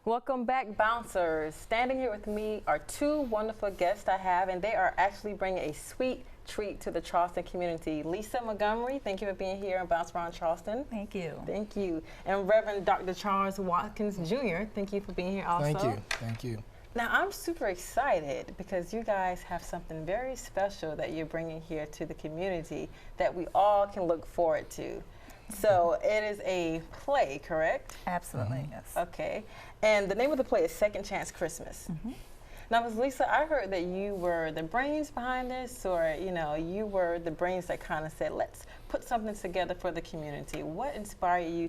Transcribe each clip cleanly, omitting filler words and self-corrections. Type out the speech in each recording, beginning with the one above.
Welcome back, bouncers. Standing here with me are two wonderful guests I have, and they are actually bringing a sweet treat to the Charleston community. Lisa Montgomery, thank you for being here on Bounce Around Charleston. Thank you. Thank you. And Reverend Dr. Charles Watkins Jr., thank you for being here also. Thank you. Thank you. Now, I'm super excited because you guys have something very special that you're bringing here to the community that we all can look forward to. So it is a play, correct? Absolutely, yes. Okay. And the name of the play is Second Chance Christmas. Now, Ms. Lisa, I heard that you were the brains behind this, or, you know, you were the brains that kind of said, let's put something together for the community. What inspired you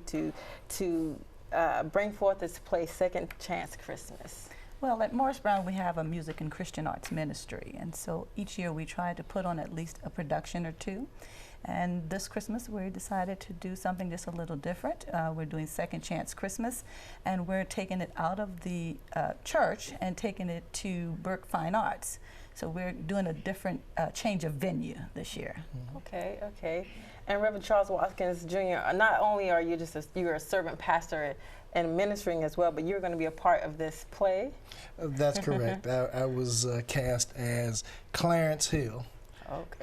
to bring forth this play, Second Chance Christmas? Well, at Morris Brown, we have a music and Christian arts ministry, and so each year we try to put on at least a production or two. And this Christmas, we decided to do something just a little different. We're doing Second Chance Christmas, and we're taking it out of the church and taking it to Burke Fine Arts. So we're doing a different change of venue this year. Okay, okay. And Reverend Charles Watkins Jr., not only are you you're a servant pastor and ministering as well, but you're going to be a part of this play? That's correct. I was cast as Clarence Hill,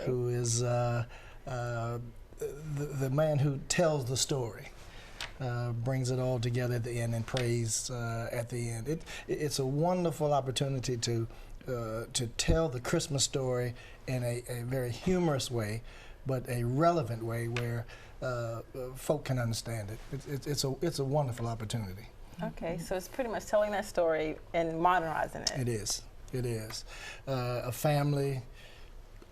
who is the man who tells the story, brings it all together at the end and prays at the end. It's a wonderful opportunity to tell the Christmas story in a very humorous way, but a relevant way where folk can understand it. It's a wonderful opportunity. Okay, so it's pretty much telling that story and modernizing it. It is. It is. A family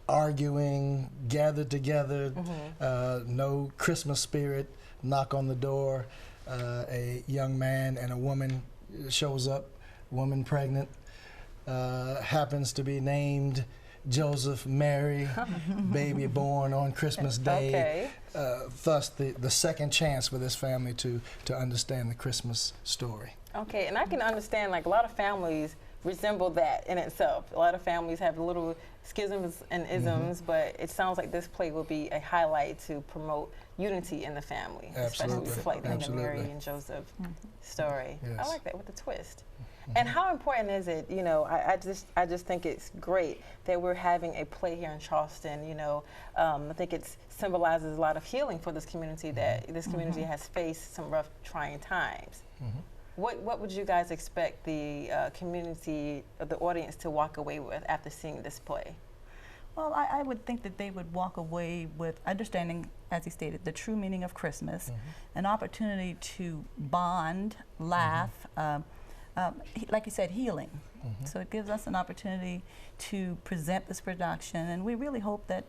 arguing, gathered together, no Christmas spirit, knock on the door, a young man and a woman shows up, woman pregnant, happens to be named Joseph, Mary, baby born on Christmas Day. Thus the second chance for this family to understand the Christmas story. Okay, and I can understand, like, a lot of families resemble that in itself. A lot of families have little schisms and isms, but it sounds like this play will be a highlight to promote unity in the family, especially reflecting the Mary and Joseph story. Yes. I like that with the twist. And how important is it, you know, I just think it's great that we're having a play here in Charleston, you know. I think it symbolizes a lot of healing for this community, that this community has faced some rough, trying times. What would you guys expect the community, or the audience, to walk away with after seeing this play? Well, I would think that they would walk away with understanding, as he stated, the true meaning of Christmas, an opportunity to bond, laugh, like you said, healing. So it gives us an opportunity to present this production, and we really hope that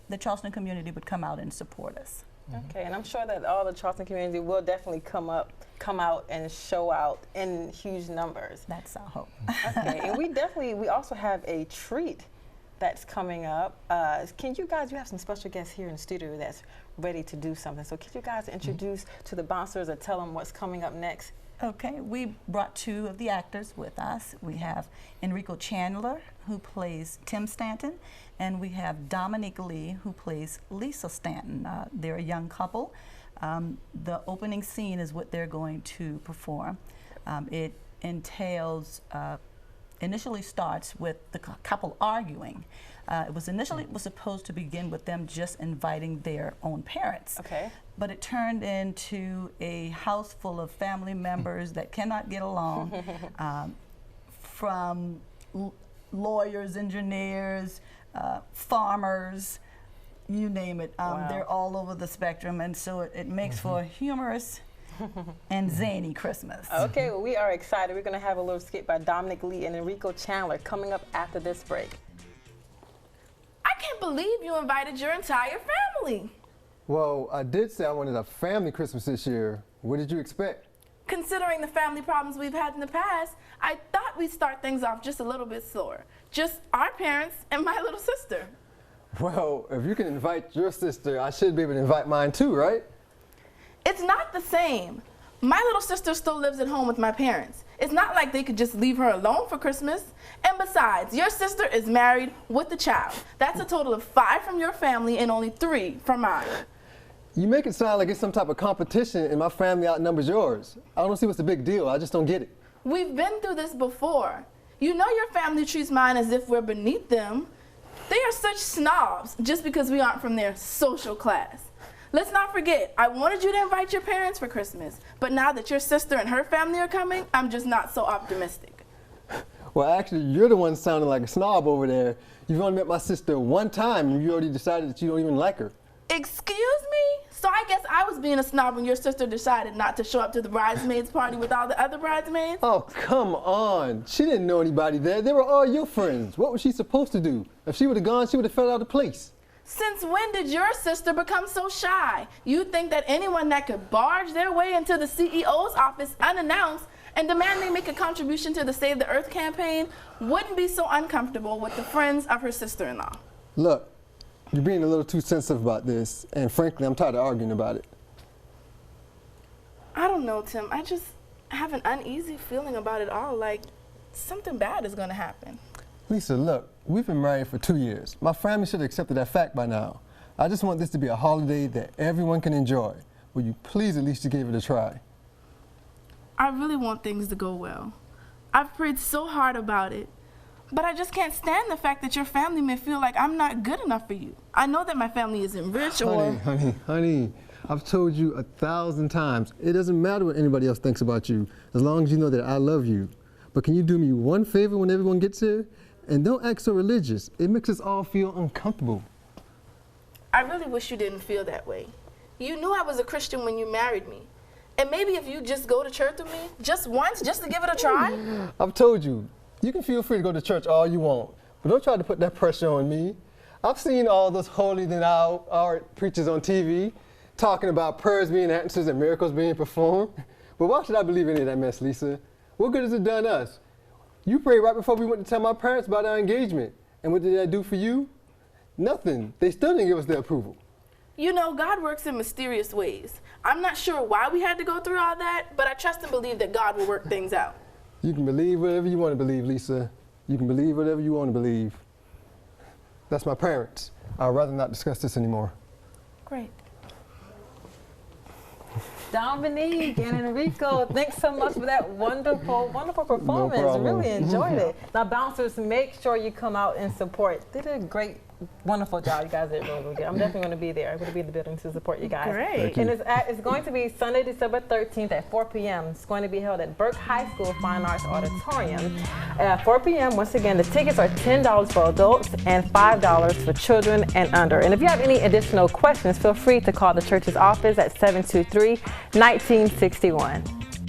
the Charleston community would come out and support us. Okay, and I'm sure that all the Charleston community will definitely come out and show out in huge numbers. That's our hope. Okay, and we also have a treat that's coming up. Can you guys, you have some special guests here in the studio that's ready to do something. So can you guys introduce to the bouncers or tell them what's coming up next? Okay, we brought two of the actors with us. We have Enrico Chandler, who plays Tim Stanton, and we have Dominique Lee, who plays Lisa Stanton. They're a young couple. The opening scene is what they're going to perform. It entails, initially starts with the couple arguing. It was supposed to begin with them just inviting their own parents. Okay. But it turned into a house full of family members that cannot get along, from lawyers, engineers, farmers, you name it. They're all over the spectrum, and so it makes for a humorous and zany Christmas. Okay, well, we are excited. We're going to have a little skit by Dominic Lee and Enrico Chandler coming up after this break. I can't believe you invited your entire family. Well, I did say I wanted a family Christmas this year. What did you expect? Considering the family problems we've had in the past, I thought we'd start things off just a little bit slower. Just our parents and my little sister. Well, if you can invite your sister, I should be able to invite mine too, right? It's not the same. My little sister still lives at home with my parents. It's not like they could just leave her alone for Christmas. And besides, your sister is married with a child. That's a total of 5 from your family and only 3 from mine. You make it sound like it's some type of competition and my family outnumbers yours. I don't see what's the big deal. I just don't get it. We've been through this before. You know your family treats mine as if we're beneath them. They are such snobs just because we aren't from their social class. Let's not forget, I wanted you to invite your parents for Christmas, but now that your sister and her family are coming, I'm just not so optimistic. Well, actually, you're the one sounding like a snob over there. You've only met my sister one time and you already decided that you don't even like her. Excuse me? So I guess I was being a snob when your sister decided not to show up to the bridesmaids party with all the other bridesmaids? Oh, come on. She didn't know anybody there. They were all your friends. What was she supposed to do? If she would have gone, she would have fell out of place. Since when did your sister become so shy? You think that anyone that could barge their way into the CEO's office unannounced and demand they make a contribution to the Save the Earth campaign wouldn't be so uncomfortable with the friends of her sister-in-law? Look, you're being a little too sensitive about this, and frankly, I'm tired of arguing about it. I don't know, Tim. I just have an uneasy feeling about it all, like something bad is going to happen. Lisa, look, we've been married for 2 years. My family should have accepted that fact by now. I just want this to be a holiday that everyone can enjoy. Will you please at least give it a try? I really want things to go well. I've prayed so hard about it, but I just can't stand the fact that your family may feel like I'm not good enough for you. I know that my family isn't rich or... Honey, I've told you 1,000 times. It doesn't matter what anybody else thinks about you, as long as you know that I love you. But can you do me one favor when everyone gets here? And don't act so religious. It makes us all feel uncomfortable. I really wish you didn't feel that way. You knew I was a Christian when you married me. And maybe if you just go to church with me, just once, just to give it a try. I've told you, you can feel free to go to church all you want, but don't try to put that pressure on me. I've seen all those holier-than-thou preachers on TV talking about prayers being answered and miracles being performed. But why should I believe any of that mess, Lisa? What good has it done us? You prayed right before we went to tell my parents about our engagement. And what did that do for you? Nothing. They still didn't give us their approval. You know, God works in mysterious ways. I'm not sure why we had to go through all that, but I trust and believe that God will work things out. You can believe whatever you want to believe, Lisa. You can believe whatever you want to believe. That's my parents. I'd rather not discuss this anymore. Great. Dominique and Enrico, thanks so much for that wonderful performance. No problem. Really enjoyed it. Now, bouncers, make sure you come out and support. They did a great, wonderful job. You guys did really, really good. I'm definitely going to be there. I'm going to be in the building to support you guys. Great. And it's going to be Sunday, December 13th at 4 p.m. It's going to be held at Burke High School Fine Arts Auditorium at 4 p.m. Once again, the tickets are $10 for adults and $5 for children and under. And if you have any additional questions, feel free to call the church's office at 723-1961.